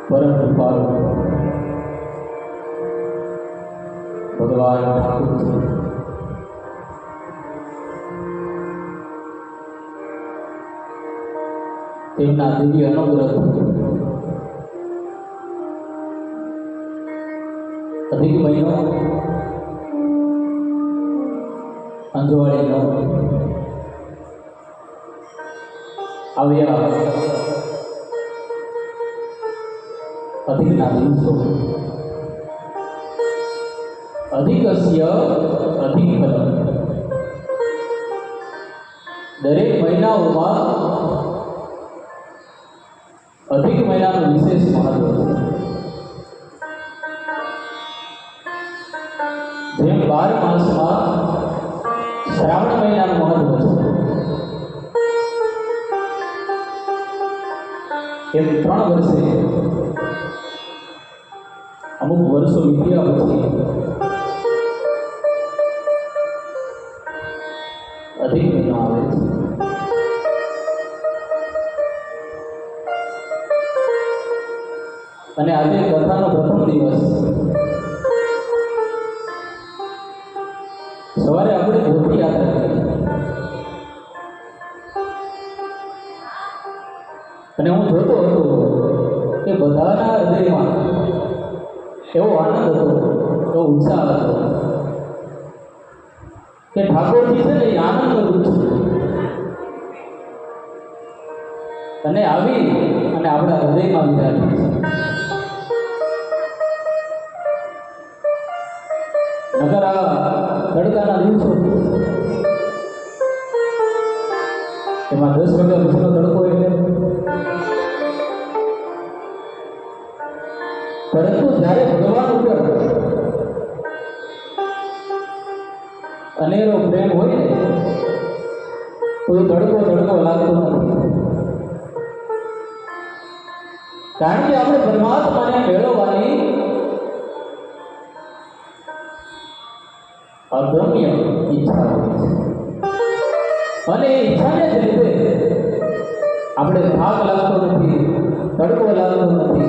પરમ કૃપાળુ ભગવાન ઠાકોરજી તેમના દિવ્ય અનુગ્રહ અધિક મહિનો અંજવાળીનો આવ્યા અધિકના દિવસો અધિકસ્ય અધિક ફલમ. દરેક મહિનાઓમાં અધિક મહિનાનું વિશેષ મહત્વ છે. જેમ 12 માસમાં શ્રાવણ મહિનાનું મહત્વ છે, એમ 3 વર્ષે અમુક વર્ષો વીત્યા પછી અધિક મહિનો આવે છે. અને આજે કથાનો પ્રથમ દિવસ સવારે આપણે ધોતી યાત્રા કરી અને હું જોતો હતો કે બધાના હૃદયમાં એવો આનંદ હતો, એવો ઉત્સાહ હતો કે ઠાકોરજી છે ને એ આનંદ રૂપ છે. અને આવી અને આપણા હૃદયમાં વિરાજે છે. નગર આ તડકાના દિવસો એમાં 10 વાગ્યા પછીનો તડકો એટલે, પરંતુ જ્યારે ભગવાન ઉપર અનેરો પ્રેમ હોય ને તો એ તડકો લાગતો નથી. કારણ કે આપણે પરમાત્માને મેળવવાની અગમ્ય ઈચ્છા હોય છે. અને એ ઈચ્છાને જ લીધે આપણે થાક લાગતો નથી, તડકો લાગતો નથી.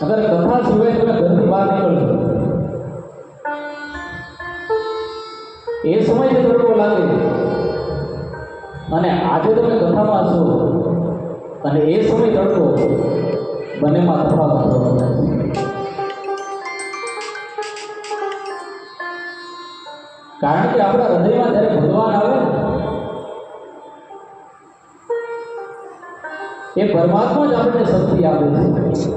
અગર કથા સિવાય તમે ઘરથી બહાર નીકળશો એ સમય જે તડકો લાગે અને આજે તમે કથામાં છો અને એ સમય તડકો, બંનેમાં તફાવત જોવા મળે છે. કારણ કે આપણા હૃદયમાં જ્યારે ભગવાન આવે એ પરમાત્મા જ આપણને શક્તિ આપે છે.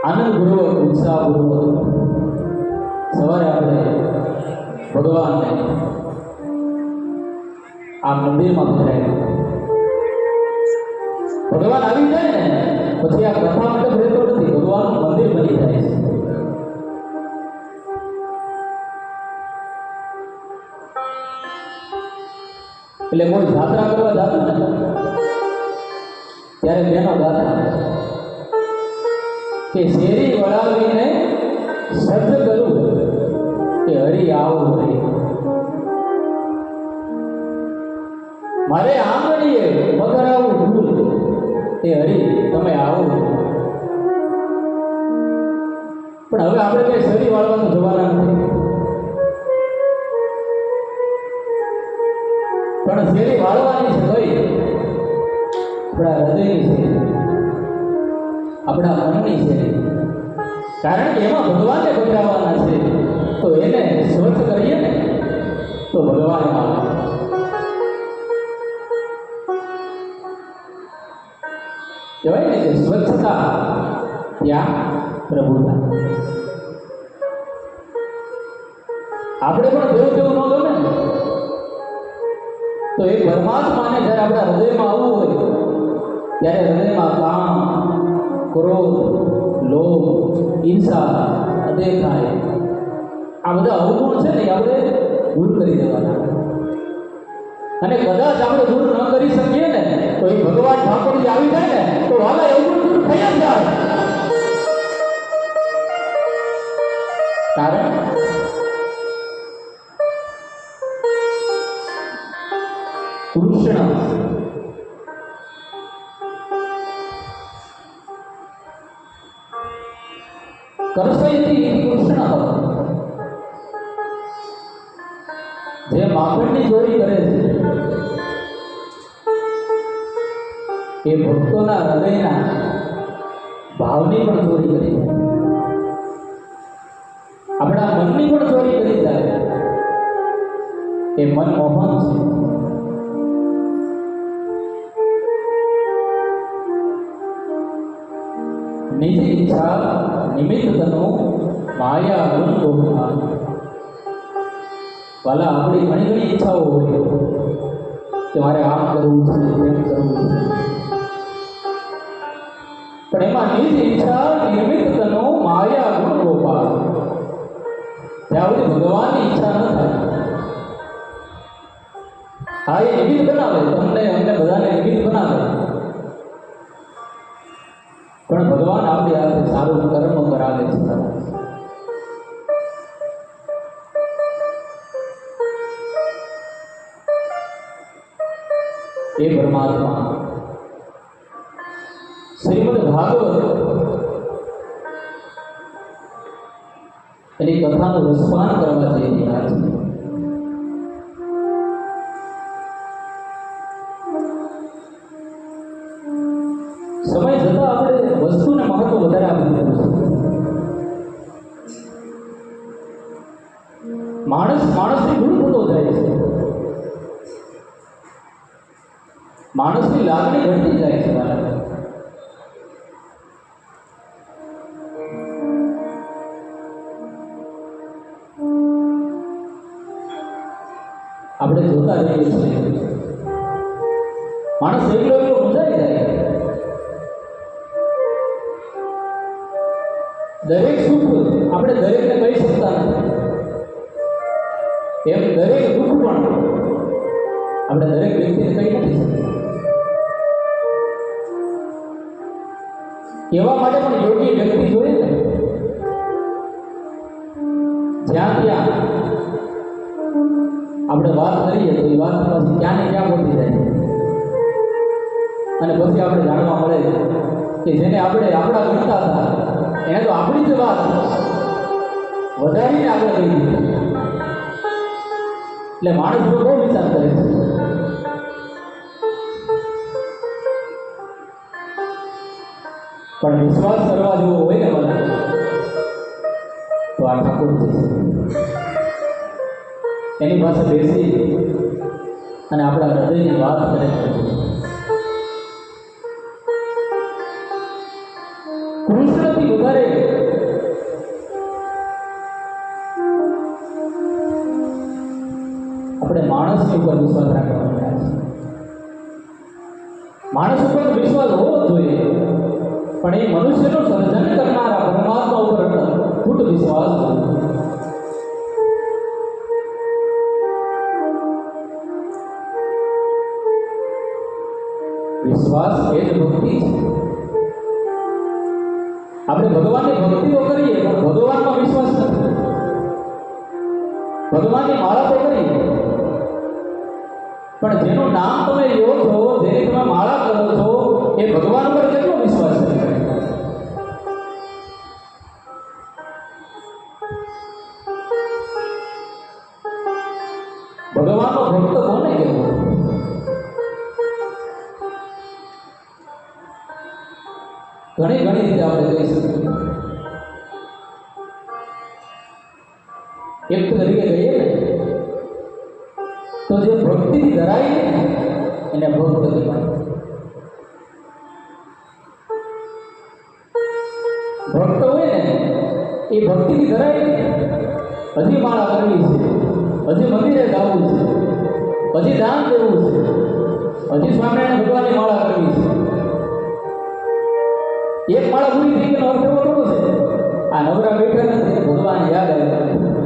આનંદપૂર્વક, ઉત્સાહપૂર્વક સવારે આપણે ભગવાનને આ મંદિરમાં પધરાવ્યા. ભગવાન આવી જાય ને પછી આ કથા મતલબ રહેતો નથી, ભગવાનનું મંદિર બની જાય છે. એટલે કોઈ જાત્રા કરવા જતું ને ત્યારે બેનો ગાતા કે શેરી વળાવીને સજ્જ કરું કે હરી આવો હરી, મારે આંગણીએ પધરાવું ભૂલ એ હરી તમે આવો. પણ હવે આપણે કઈ શેરી વાળવાનું જવાના નથી, પણ શેરી વાળવાની છે કઈ આપણા હૃદયની છે, આપણા મનની છે. કારણ કે એમાં ભગવાનને પધરાવવાના છે, તો એને સ્વચ્છ કરીએ ને તો ભગવાન આવે. કહેવાય ને કે સ્વચ્છતા ત્યાં પ્રભુતા. આપણે પણ જેવું ન ગમે ને તો એ પરમાત્માને જ્યારે આપણા હૃદયમાં આવવું હોય ત્યારે હૃદયમાં કામ, ક્રોધ, લોભ, ઈર્ષા, અદેખાય આ બધા અવગુણ છે ને આપણે દૂર કરી દેવાના. અને કદાચ આપણે દૂર ન કરી શકીએ ને તો એ ભગવાન ઠાકોરજી આવી જાય ને તો વાલા અવગુણ દૂર થઈ જ જાય. कर्षयति इति कृष्णः જે માખણની ચોરી કરે છે એ ભક્તોના હૃદયના ભાવની પણ ચોરી કરી જાય, આપણા મનની પણ ચોરી કરી જાય. એ મનમોહન છે. નિજ ઈચ્છા નિમિત્ત તનો માયા ગુણ દોષા. વાલા આપણી ઘણી ઘણી ઈચ્છાઓ હોય કે મારે આમ કરવું છે, તેમ કરવું છે, પણ એમાં નિજ ઈચ્છા નિર્મિત તનો માયા ગુણ ગોપાલ. ત્યાં સુધી ભગવાનની ઈચ્છા ન થાય. હા, એ નિમિત્ત બનાવે, તમને અમને બધાને નિમિત્ત બનાવે, પણ ભગવાન આપણી હાથે સારું કર્મ કરાવે છે. એ પરમાત્મા શ્રીમદ ભાગવત એની કથાનું રસપાન કરવા જઈ રહ્યા છે. સમય જતા આપણે વસ્તુને મહત્વ વધારે આપી દીધું છે. માણસથી દૂર થતો જાય છે, માણસની લાગણી ઘટતી જાય છે. આપણે જોતા રહીએ છીએ, માણસ એકલો એકલો મૂંઝાઈ જાય. દરેક સુખ આપણે દરેકને કહી શકતા નથી, એમ દરેક દુઃખ પણ આપણે દરેક વ્યક્તિને કહી નથી શકતા. એવા માટે પણ યોગ્ય વ્યક્તિ જોઈએ ને, જ્યાં ત્યાં આપણે વાત કરીએ તો એ વાત પછી ક્યાં ને ક્યાં પહોંચી જાય, અને પછી આપણે જાણવા મળે કે જેને આપણે આપણા ગણતા હતા એને તો આપણી જ વાત વધારીને આગળ કહી દીધી. એટલે માણસ બહુ વિચાર કરે છે. પણ વિશ્વાસ કરવા જેવો હોય ને મને તો આ ઠાકોરજી છે. એની પાસે બેસી અને આપણા હૃદયની વાત કરે છે. કૃષ્ણથી વધારે આપણે માણસની ઉપર વિશ્વાસ રાખવાનો છે. માણસ ઉપર વિશ્વાસ હોવો જ જોઈએ, પણ એ મનુષ્યનું સર્જન કરનારા પરમાત્મા ઉપર અતૂટ વિશ્વાસ જોઈએ. વિશ્વાસ એ જ ભક્તિ છે. આપણે ભગવાનની ભક્તિઓ કરીએ પણ ભગવાનમાં વિશ્વાસ નથી. ભગવાનની માળા તો કરીએ પણ જેનું નામ તમે લો છો, જેની તમે માળા કરો છો, એ ભગવાન પર કેટલો વિશ્વાસ છે? ભગવાનનો ભક્ત કોને કહેવો? ઘણી ઘણી રીતે આપણે કહી શકીએ. એક તરીકે કહીએ ને તો જે ભક્તિથી ધરાય એને ભક્ત કહેવાય. ભક્ત હોય ને એ ભક્તિથી ધરાય. હજી માળા કરવી છે, હજી મંદિરે જવું છે, હજી દાન દેવું છે, હજી સ્વામિનારાયણ ભગવાનની માળા કરવી છે. એક માળા પૂરી થઈ ગઈ અર્થ એવો થોડો છે આ નવરા બેઠા નથી ભગવાન યાદ આવે,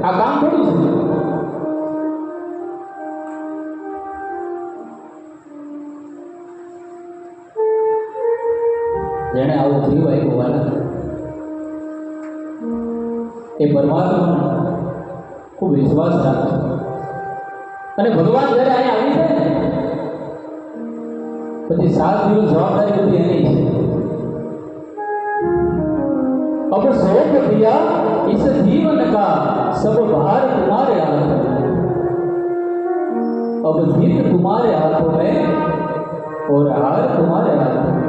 આ કામ થોડું છે. જેણે આવો જીવ આપ્યો વાલા એ પરમાત્માનો ખૂબ વિશ્વાસ રાખે. અને ભગવાન જ્યારે અહીંયા આવી જાય ને પછી 7 દિવસ જવાબદારી બધી એની છે. अब सौंप दिया इस जीवन का सब भार तुम्हारे हाथों में, अब जीत तुम्हारे हाथों में और हार तुम्हारे हाथों में।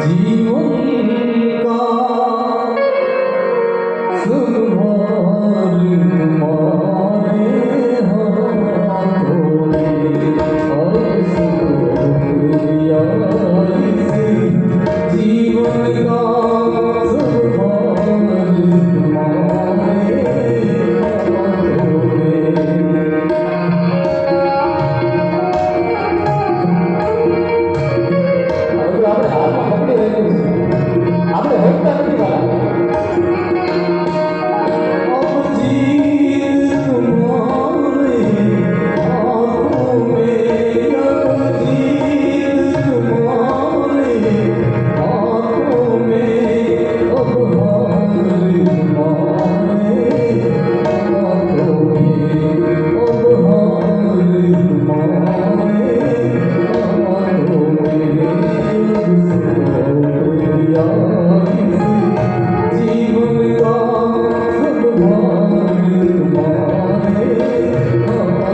जीवन का सुधार तुम्हारे हाथों में, और जीवन का सुधार तुम्हारे हाथों में। આપણે હાથમાં પકડી રહેલું છે, આપણે હટતા નથી વાળા। अब जीत तुम्हारे हाथों में, अब जीत तुम्हारे हाथों में, अब हार तुम्हारे हाथों में, अब हार तुम्हारे हाथों में। जीवन का सब भार तुम्हारे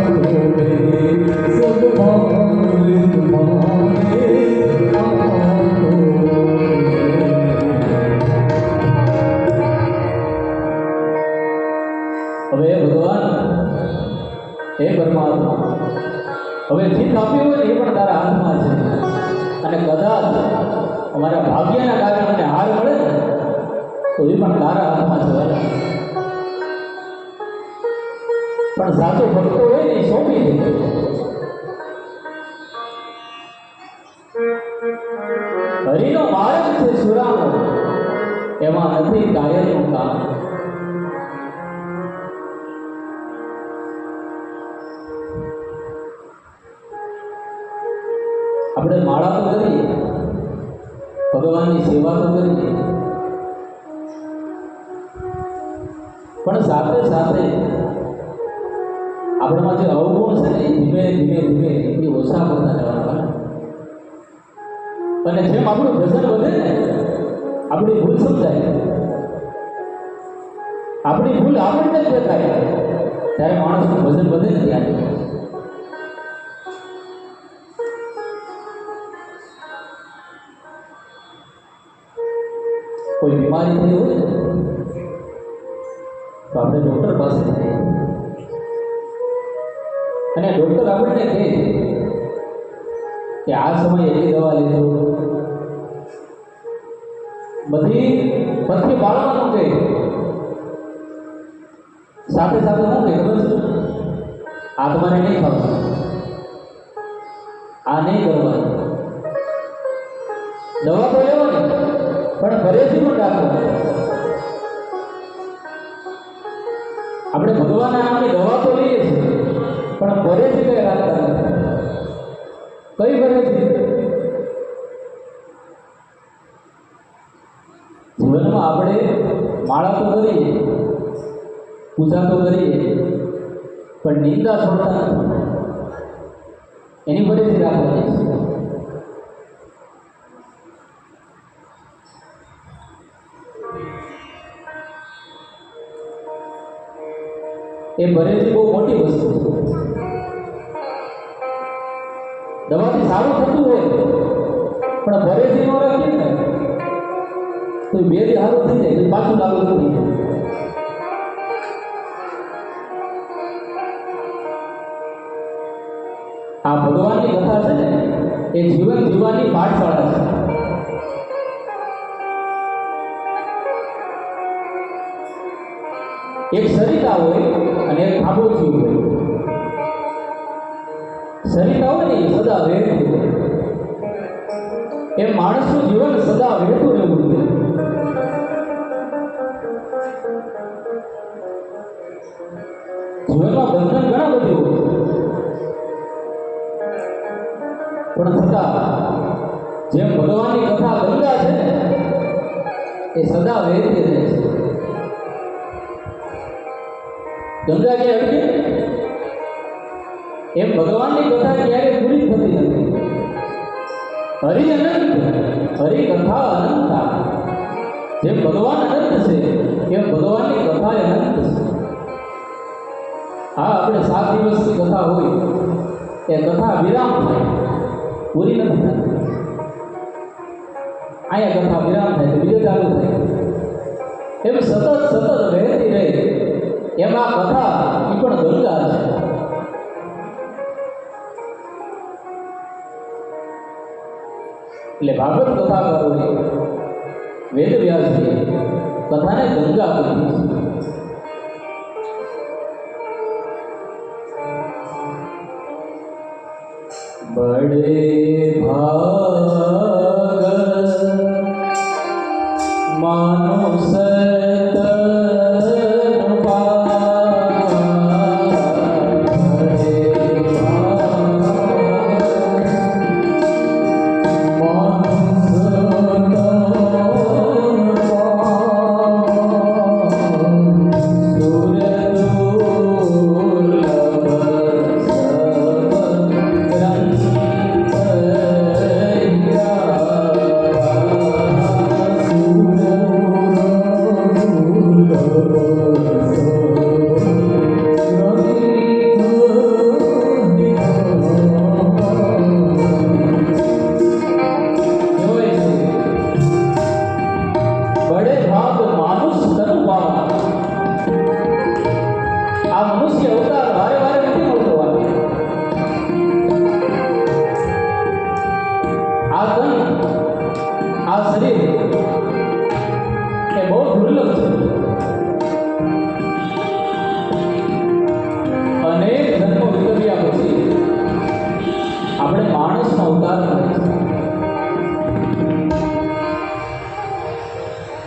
हाथों में, सब भार तुम्हारे हाथों में। હવે ભગવાન, હે પરમાત્મા, હવે જીત આપી હોય ને એ પણ તારા હાથમાં છે, અને કદાચ અમારા ભાગ્યના કારણે મને હાર મળે ને તો એ પણ તારા હાથમાં છે વાલા। પણ સાચો ભક્તો હોય ને એ સોંપી દે। હરિનો માર્ગ છે સુરાનો, એમાં નથી કાયરનું કામ। આપણે માળા તો કરીએ, ભગવાનની સેવા તો કરીએ, પણ સાથે સાથે આપણામાં જે અવગુણ છે ને એ ધીમે ધીમે ધીમે એ ઓછા કરતા જવાના। અને જેમ આપણું ભજન વધે ને, આપણી ભૂલ સમજાય, આપણી ભૂલ આપણને જ દેખાય, ત્યારે માણસનું ભજન વધે ને ત્યારે। કોઈ બીમારી થઈ હોય ને તો આપણે ડૉક્ટર પાસે જઈએ, અને ડૉક્ટર આપણને કહે કે આ સમયે એવી દવા લેજો, બધી પથ્ય પાળવાનું કહે, સાથે સાથે શું કહે ખબર છે? આ તમારે નહીં ખાવાનું, આ નહીં કરવાનું, દવા તો લેવાની પણ ઘરેથી પણ રાખવાની। આપણે ભગવાનના નામની દવા તો લઈએ છીએ પણ ઘરેથી કઈ રાખતા નથી। કઈ ઘરેથી? જીવનમાં આપણે માળા તો કરીએ, પૂજા તો કરીએ, પણ નિંદા છોડતા નથી, એની ઘરેથી રાખવાની છે। એ ભરેલી બહુ મોટી વસ્તુ છે। દવાથી સારું થતું હોય પણ ભરેલી ન રાખીએ ને તો બે દી સારું થઈ જાય, પાછું લાગુ થઈ જાય। આ ભગવાનની કથા છે ને એ જીવન જીવવાની પાઠશાળા છે। એક સરિતા હોય અને એક ખાબોચિયું હોય। સરિતા હોય ને એ સદા વહેતી હોય, એ માણસનું જીવન સદા વહેતું રહેવું જોઈએ। જીવનમાં બંધન ઘણા બધી હોય, પણ છતાં જેમ ભગવાનની કથા ગંગા છે ને એ સદા વહેતી રહે છે। ગંગા જે અટકે એમ ભગવાનની કથા ક્યારેય પૂરી થતી નથી। હરિ અનંત, હરિ કથા અનંતા. જેમ ભગવાન અનંત છે એમ ભગવાનની કથા અનંત છે. હા, આપણે 7 દિવસની કથા હોય એ કથા વિરામ થાય, પૂરી નથી થતી. અહીંયા કથા વિરામ થાય તો બીજે ચાલુ થાય, એમ સતત સતત વહેતી રહે. એમ આ કથા એ પણ ગંગા છે. એટલે ભાગવત કથાકારોએ વેદ વ્યાસજીએ કથાને ગંગા કહી છે. બડે ભાગ માનો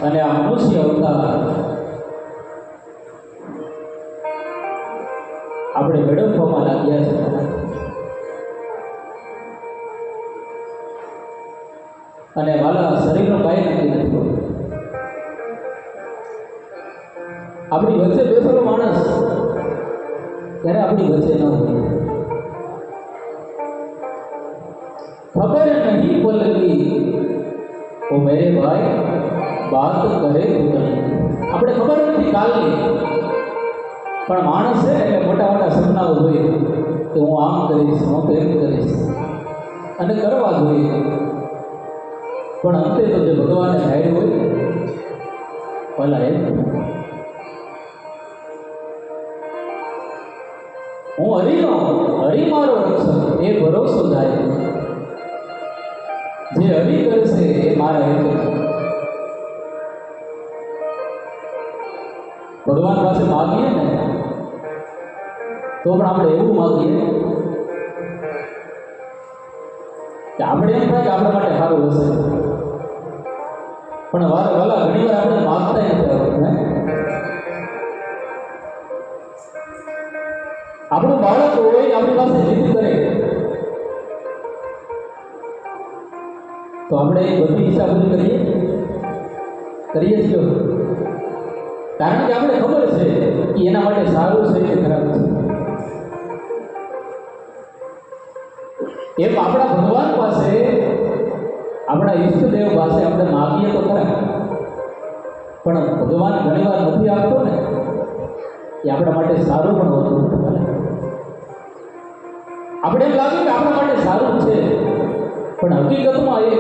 અને આ મનુષ્ય અવતાર આપણે મેળવવામાં લાગ્યા છે. અને વાલા શરીરનો કાંઈ નક્કી નથી હોતું. આપણી વચ્ચે બેઠેલો માણસ ત્યારે આપણી વચ્ચે ન હોય. ખબર નહીં પલકી ઓ મેરે ભાઈ બાત કરે આપણે ખબર નથી કાલની, પણ માણસ છે એટલે મોટા મોટા સપનાઓ જોઈએ કે હું આમ કરીશ, હું તેમ કરીશ અને કરવા જોઈએ. પણ અંતે તો જે ભગવાને ધાર્યું હોય ભલા એ હું હરિ મારો રક્ષક એ ભરોસો જાય. જે હરિ કરશે એ મારા હેતુ. ભગવાન પાસે માગીએ ને તો પણ આપણે એવું માગીએ કે આપણે એમ થાય કે આપણા માટે સારું હશે, પણ વાલા ઘણી વાર આપણે માગતા નથી. આપણું બાળક હોય આપણી પાસે જીદ કરે તો આપણે એ બધી ઈચ્છા પૂરી કરીએ છીએ. કારણ કે આપણે ખબર છે કે એના માટે સારું છે કે ખરાબ છે. એમ આપણા ભગવાન પાસે, આપણા ઈષ્ટદેવ પાસે આપણે માગીએ તો ખરા, પણ ભગવાન ઘણી વાર નથી આપતો ને એ આપણા માટે સારું પણ હોતું નથી. આપણે એમ લાગે કે આપણા માટે સારું છે, પણ હકીકતમાં એ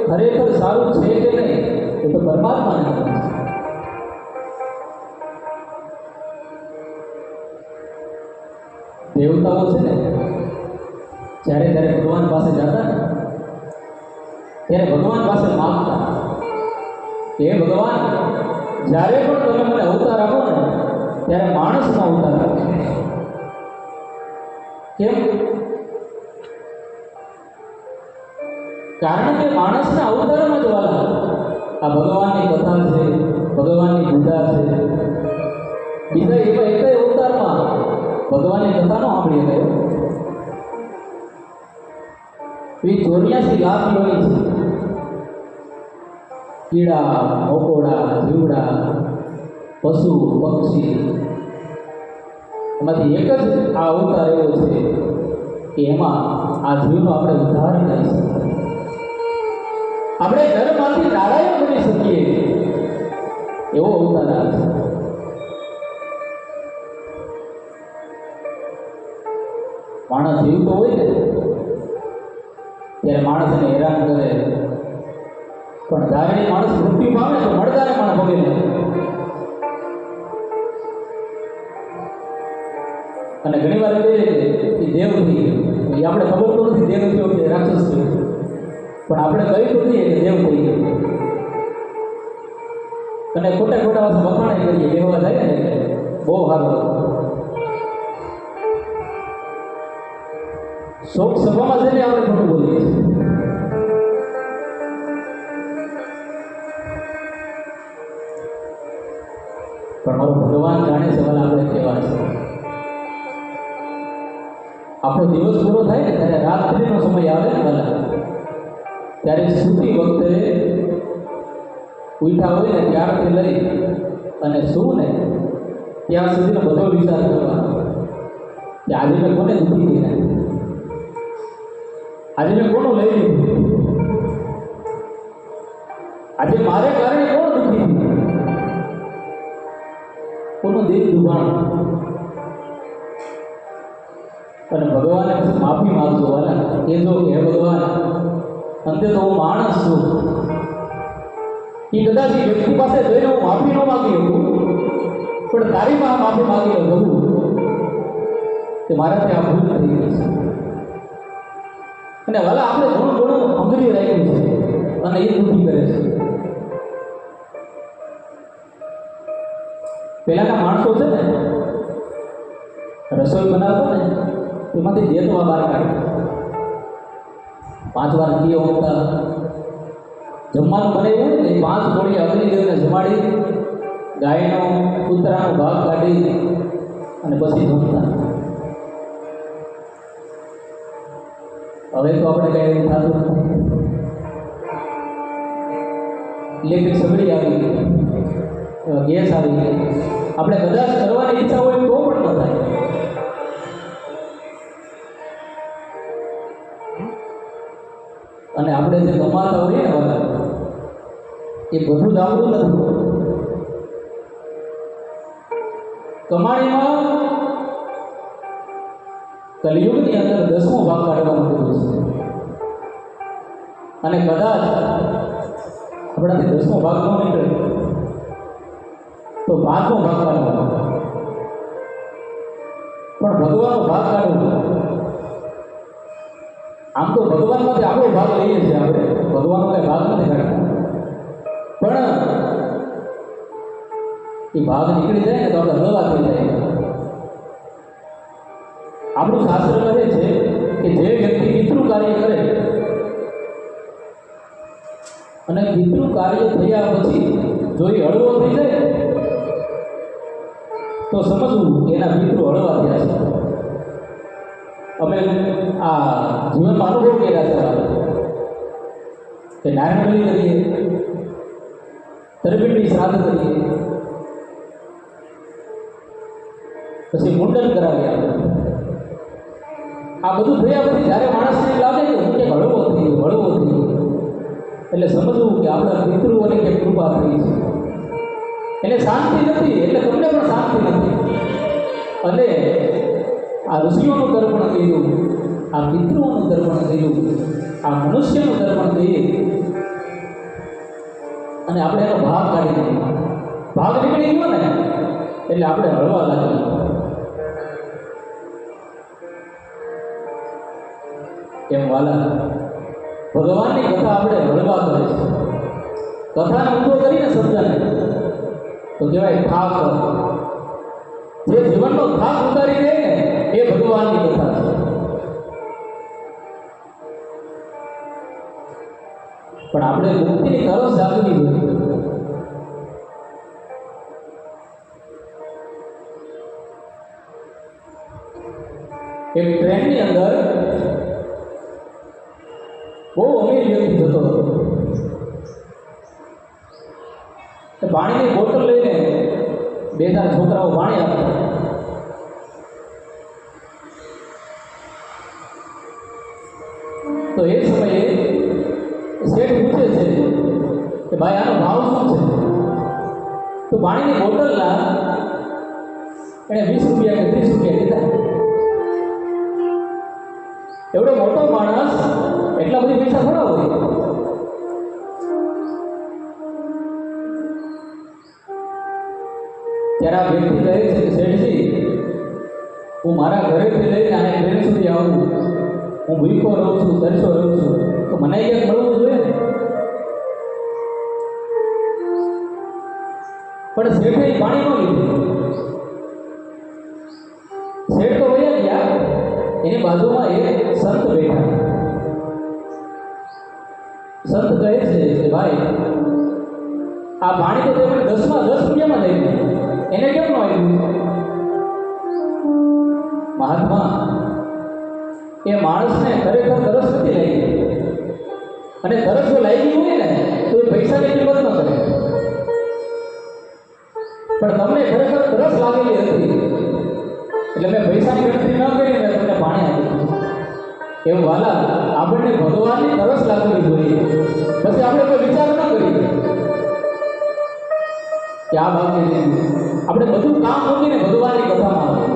ખરેખર સારું છે કે નહીં એ તો પરમાત્માને ખબર છે. દેવતાઓ છે ને જ્યારે ભગવાન પાસે જતા ને ત્યારે ભગવાન પાસે માગતા કે હે ભગવાન, જ્યારે પણ તમે મને અવતાર આપો ને ત્યારે માણસનો અવતાર આપો. કેમ? કારણ કે માણસના અવતારમાં જ વાલા આ ભગવાનની કથા છે, ભગવાનની પૂજા છે. બીજા એવા એક અવતારમાં ભગવાનની કથા નો સાંભળી ગયો. 84 લાખ લોહી છે. કીડા, મકોડા, જીવડા, પશુ, પક્ષી, એમાંથી એક જ આ અવતાર એવો છે કે એમાં આ જીવનો આપણે ઉદ્ધાર કરી શકીએ. આપણે નરમાંથી નારાયણ બની શકીએ એવો અવતાર આવે છે. માણસ જીવતો હોય ને ત્યારે માણસ એને હેરાન કરે, પણ ધારણી માણસ મૃત્યુ પામે તો મળદાને માણસ ભોગે લે. અને ઘણી વાર એ દેવ થઈ ગયો, આપણે ખબર તો નથી દેવ થયો કે રાક્ષસ થયો, પણ આપણે કહી તો દઈએ કે દેવ થઈ ગયો. અને ખોટા ખોટા વખાણે કરીએ એવા થાય ને બહુ સારું. શોક સભામાં જઈને આપણે ખોટું બોલીએ છીએ. પણ મારો ભગવાન જાણે સવાલ આપણે કેવા છે. આપણો દિવસ પૂરો થાય ને ત્યારે રાત્રિનો સમય આવે ને ભલા, ત્યારે સૂતી વખતે ઉઠા હોય ને ત્યારથી લઈ અને શું ને ત્યાં સુધીનો બધો વિચાર કરવાનો કે આજે મેં કોને દુઃખી થઈ નાખ્યું, આજે મેં કોનું લઈ લીધું, આજે મારે કારણે કોણ દુઃખી થયું, કોનું દિલ દુભાણ. અને ભગવાને પછી માફી માંગજો વાલા, કહેજો કે હે ભગવાન, અંતે તો હું માણસ છું. એ કદાચ એ વ્યક્તિ પાસે જઈને હું માફી ન માગી શકું, પણ તારી પાસે માફી માગી શકું કે મારાથી આ ભૂલ થઈ ગઈ છે. અને વાલા આપણે ઘણું ઘણું અંગરી રાખ્યું છે અને એ દુઃખી કરે છે. પહેલાના માણસો છે ને રસોઈ બનાવતો ને એમાંથી દેતવા બહાર કાઢે, 5 વાર ઘી હોતા જમવાનું બનાવ્યું ને 5 ગોળી અગ્નિદેવને જમાડી ગાયનો કૂતરાનો ભાગ કાઢી અને પછી જમતા. હવે તો આપણે કઈ એવું થતું નથી. ઇલેક્ટ્રિક સગડી આવી ગઈ, ગેસ આવી ગઈ, આપણે કદાચ કરવાની ઈચ્છા હોય તો પણ ન થાય. અને આપણે જે કમાતા હોઈએ ને બધા એ બધું જ આપણું નથી. કમાણીમાં કલિયુગની અંદર 10મો ભાગ કાઢવાનું કીધું છે. અને કદાચ આપણાથી 10મો ભાગ ન નીકળે તો 5મો ભાગ કાઢવાનો, પણ ભગવાનનો ભાગ કાઢવો. આમ તો ભગવાનમાંથી આપણો ભાગ લઈએ છીએ આપણે, ભગવાનનો કઈ ભાગ નથી કાઢતા, પણ એ ભાગ નીકળી જાય ને તો આપણે હળવા થઈ જાય. આપણું શાસ્ત્ર કહે છે કે જે વ્યક્તિ પિતૃ કાર્ય કરે અને પિતૃ કાર્ય થયા પછી જો એ હળવો થઈ જાય તો સમજવું કે એના પિતૃ હળવા થયા છે. અમે આ જીવનમાં અનુભવ કર્યા છે કે નારાયણ બલિ કરીએ, તરપીંડી શ્રાદ્ધ કરીએ, પછી મુંડન કરાવ્યા. આ બધું થયા પછી જ્યારે માણસને લાગે કે હું કંઈક હળવો થઈ ગયો, એટલે સમજવું કે આપણા પિતૃઓને કંઈક કૃપા થઈ છે. એને શાંતિ નથી એટલે તમને પણ શાંતિ નથી. અને આ ઋષિઓનું તર્પણ કર્યું, આ પિતૃઓનું તર્પણ કર્યું, આ મનુષ્યનું તર્પણ કરીએ અને આપણે એનો ભાગ કાઢી દઈએ. ભાગ નીકળી ગયો ને એટલે આપણે હળવા લાગીએ. એમ વાલા ભગવાનની કથા આપણે હળવા કરે છે. કથાને ઊંધો કરીને સમજાને તો કહેવાય થાક. જે જીવનનો થાક ઉતારી દે ને એ ભગવાનની કથા છે. પણ આપણે મુક્તિની તરસ જાગવી જોઈએ. એક ટ્રેનની અંદર બહુ અમીર વ્યક્તિ જતો હતો. પાણીની બોટલ લઈને 2-4 છોકરાઓ પાણી આપતા. તો એ સમયે શેઠ પૂછે છે કે ભાઈ આનો ભાવ શું છે? તો પાણીની બોટલના એણે 20 રૂપિયા કે 30 રૂપિયા લીધા. એવડો મોટો માણસ એટલા બધી પૈસા થોડા હોય. ત્યારે આ વ્યક્તિ કહે છે કે શેઠજી, હું મારા ઘરેથી લઈને આ ટ્રેન સુધી આવું, હું ભૂખો રહું છું, તરસો રહું છું, તો મને ક્યાંક મળવું જોઈએ ને. પણ શેઠે પાણી ન લીધું. શેઠ તો વયા ગયા, એની બાજુમાં એક સંત બેઠા. સંત કહે છે કે ભાઈ, આ પાણી તો તમે 10 રૂપિયામાં લઈ ગયું, એને કેમ ન આવ્યું? મહાત્મા, એ માણસને ખરેખર તરસ નથી લાગી, અને તરસ જો લાગી હોય ને તો એ પૈસાની કિંમત ન કરે. પણ તમને ખરેખર તરસ લાગેલી હતી એટલે મેં પૈસાની ગણતરી ન કરી, મેં તમને પાણી આપ્યું. એવું વાલા, આપણને ભગવાનની તરસ લાગવી જોઈએ, પછી આપણે કોઈ વિચાર ન કરીએ કે આ ભાગે આપણે બધું કામ મૂકીને ભગવાનની કથામાં આવે.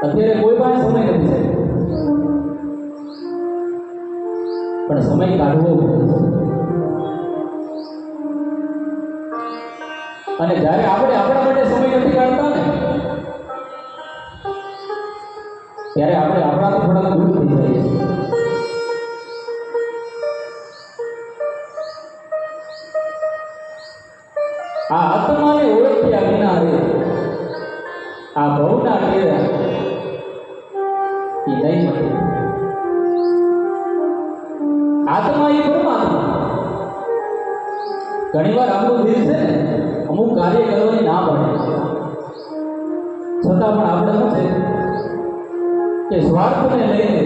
અત્યારે કોઈ પાસે સમય નથી સાહેબ, પણ સમય કાઢવો પડે છે. અને જ્યારે આપણે આપણા માટે સમય નથી કાઢતા ને, ત્યારે આપણે આપણાથી થોડા દૂર થઈ જઈએ છીએ. આ આત્માને ઓળખ્યા વિના રે આ ભવના ટેરા એ નહીં મળે. આત્મા એ પરમાત્મા. ઘણી વાર આપણું દિલ છે ને અમુક કાર્ય કરવાની ના પડે, છતાં પણ આપણે શું છે કે સ્વાર્થને લઈને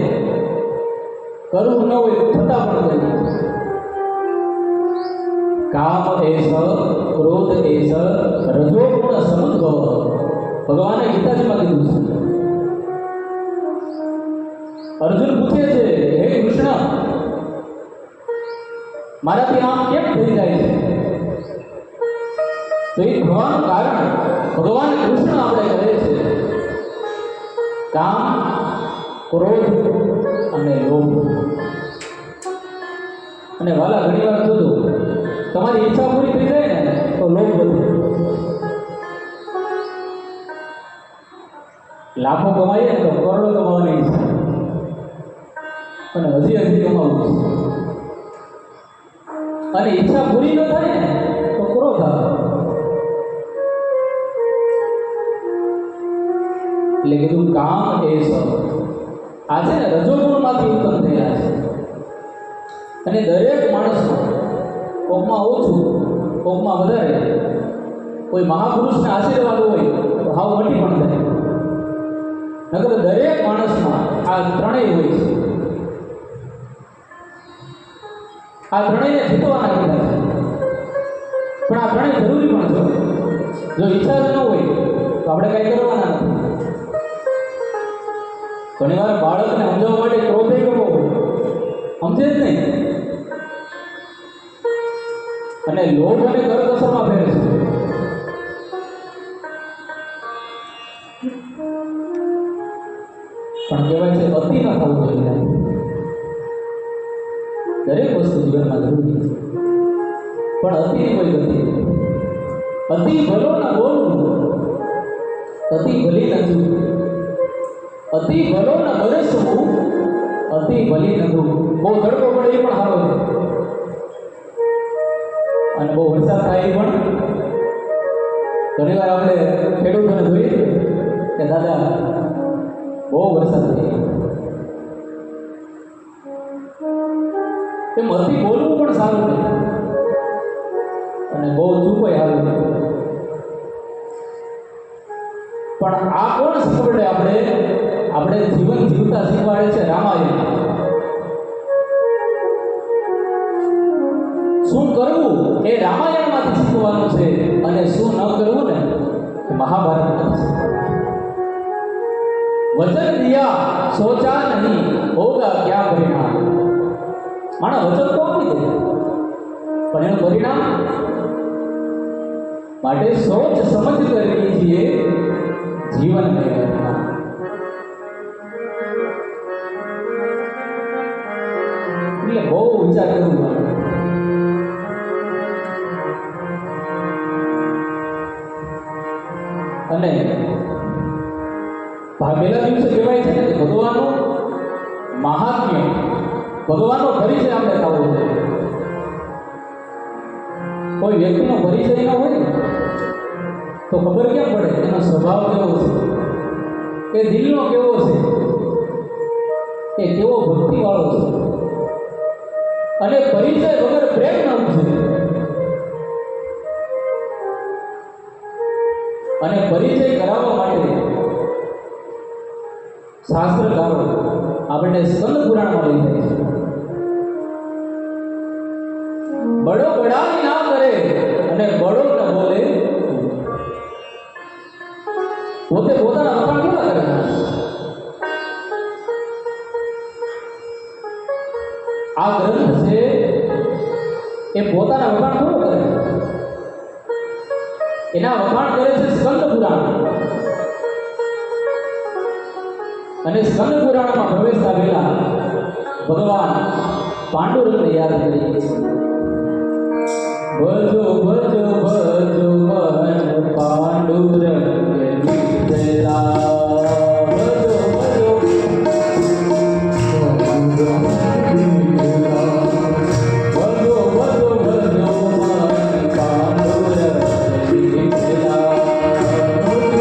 કરવું ન હોય છતાં પણ કરીએ. કામ એસ, ક્રોધ એસ, રજોગુણ સમુદ્ભવ. ભગવાને ગીતાજીમાં કીધું છે. અર્જુન પૂછે છે, હે કૃષ્ણ, મારાથી આમ કેમ થઈ જાય છે? તો એ થવાનું કારણ ભગવાન કૃષ્ણ આપણે કહે છે કામ, ક્રોધ અને લોભ. અને વાલા, ઘણી વાર જોજો, તમારી ઈચ્છા પૂરી થઈ જાય ને તો લોભ વધે. લાખો કમાઈએ ને તો કરોડો કમાવાની ઈચ્છા, અને હજી કમાવું છે. અને ઈચ્છા પૂરી ન થાય ને તો ક્રોધ આવે. એટલે કીધું કામ એ સબ. આ છે ને રજોગુણમાંથી ઉત્પન્ન થયેલા છે. અને દરેક માણસમાં કોકમાં ઓછું, કોકમાં વધારે. કોઈ મહાપુરુષના આશીર્વાદ હોય તો હાવ મટી પણ જાય. નકર દરેક માણસમાં આ ત્રણેય હોય છે. આ ત્રણેયને જીતવાના કીધા છે. પણ આ ત્રણેય જરૂરી પણ છે. જો ઈચ્છા જ ન હોય તો આપણે કંઈ કરવાના નથી. ઘણી વાર બાળકને સમજાવવા માટે ક્રોધે કરવો હોય, સમજે જ નહીં. અને લોભ અને કરકસરમાં ફેરે છે. પણ કહેવાય છે અતિ ન થવું જોઈએ. દરેક વસ્તુ જીવનમાં જરૂરી છે, પણ અતિની કોઈ ગતિ નથી. અતિ ભલો ના બોલવું, અતિ ભલી નથી. અતિ ભલો ના બરસવું, અતિ ભલી નથી. બહુ તડકો પડે એ પણ સારો છે, અને બહુ વરસાદ થાય એ પણ. ઘણી વાર આપણે ખેડૂતોને જોઈએ કે દાદા બહુ વરસાદ થઈ ગયો. એમ અતિ બોલવું પણ સારું નહીં, અને બહુ ચૂપાઈ સારું નહીં. પણ આ કોણ શીખવાડે? આપણે જીવન જીવતા શીખવાડે છે રામાયણ. શું કરવું એ રામાયણમાંથી શીખવાનું છે, અને શું ન કરવું ને એ મહાભારતમાંથી શીખવાનું. वचन दिया सोचा नहीं होगा क्या परिणाम माना वचन तो आपी दे पण एનું પરિણામ માટે સોચ સમજ કરી लीजिए जीवन में रहना એટલે બહુ વિચાર કરવું પડે અને પહેલા દિવસે કહેવાય છે ને કે ભગવાનનું મહાત્મ્ય ભગવાનનો પરિચય આપણે થવો જોઈએ કોઈ વ્યક્તિનો પરિચય ન હોય ને તો ખબર કેમ પડે એનો સ્વભાવ કેવો છે એ દિલનો કેવો છે એ કેવો ભક્તિવાળો છે અને પરિચય વગર પ્રેમ ન ઉપજે અને પરિચય કરાવવા માટે શાસ્ત્રકારો આપણે સ્કંદ પુરાણમાં લઈ જાય છે બડો બડાઈ ના કરે અને બડો ન બોલે પોતે પોતાના વખાણ કેવા કરે આ ગ્રંથ છે એ પોતાના વખાણ થોડો કરે એના વખાણ કરે છે સ્કંદ પુરાણ અને સ્કંદ પુરાણમાં પ્રવેશતા પહેલા ભગવાન પાંડુરંગને યાદ કરી ભજો ભજો ભજો મન પાંડુરંગ